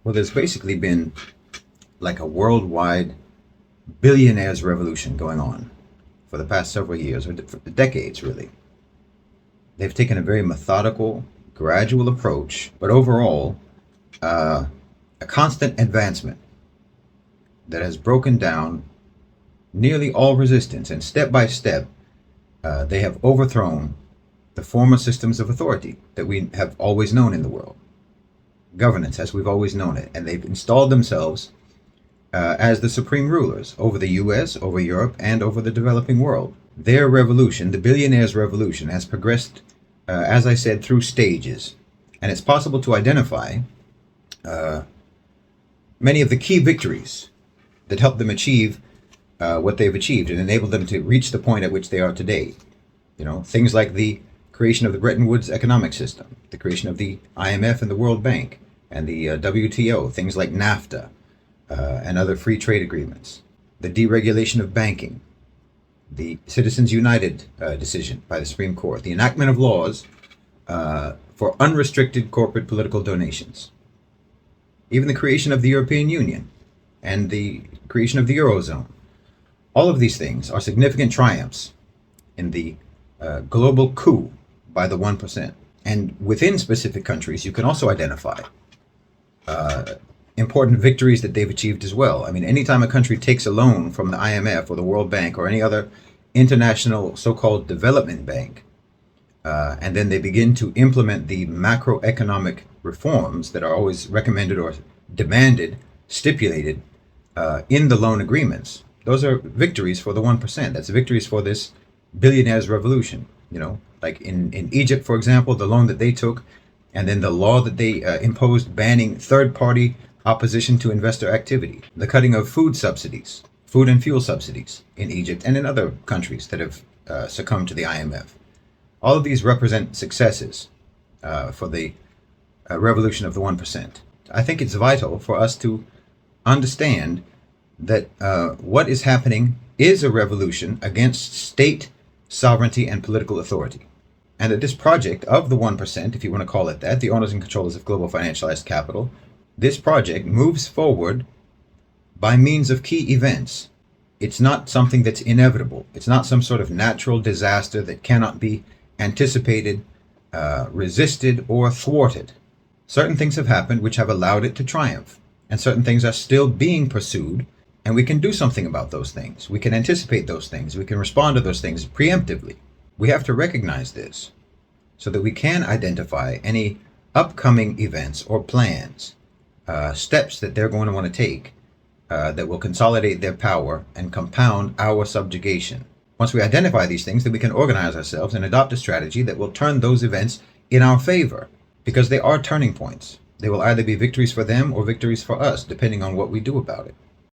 Well, there's basically been like a worldwide billionaires revolution going on for the past several years, or for decades really. They've taken a very methodical, gradual approach, but overall, a constant advancement that has broken down nearly all resistance, and step by step, they have overthrown the former systems of authority that we have always known in the world, governance as we've always known it, and they've installed themselves as the supreme rulers over the US, over Europe, and over the developing world. Their revolution, the Billionaires Revolution, has progressed, as I said, through stages, and it's possible to identify many of the key victories that helped them achieve what they've achieved and enabled them to reach the point at which they are today. You know, things like the creation of the Bretton Woods economic system, the creation of the IMF and the World Bank, and the WTO, things like NAFTA and other free trade agreements, the deregulation of banking, the Citizens United decision by the Supreme Court, the enactment of laws for unrestricted corporate political donations, even the creation of the European Union and the creation of the Eurozone. All of these things are significant triumphs in the global coup by the 1%. And within specific countries, you can also identify important victories that they've achieved as well. I mean, anytime a country takes a loan from the IMF or the World Bank or any other international so-called development bank, and then they begin to implement the macroeconomic reforms that are always recommended or demanded, stipulated in the loan agreements, those are victories for the 1%. That's victories for this billionaires revolution. You know, like in Egypt, for example, the loan that they took, and then the law that they imposed banning third-party opposition to investor activity, the cutting of food subsidies, food and fuel subsidies in Egypt and in other countries that have succumbed to the IMF. All of these represent successes for the revolution of the 1%. I think it's vital for us to understand that what is happening is a revolution against state sovereignty and political authority. And that this project of the 1%, if you want to call it that, the owners and controllers of global financialized capital, this project moves forward by means of key events. It's not something that's inevitable. It's not some sort of natural disaster that cannot be anticipated, resisted, or thwarted. Certain things have happened which have allowed it to triumph, and certain things are still being pursued, and we can do something about those things. We can anticipate those things. We can respond to those things preemptively. We have to recognize this so that we can identify any upcoming events or plans, steps that they're going to want to take that will consolidate their power and compound our subjugation. Once we identify these things, then we can organize ourselves and adopt a strategy that will turn those events in our favor, because they are turning points. They will either be victories for them or victories for us, depending on what we do about it.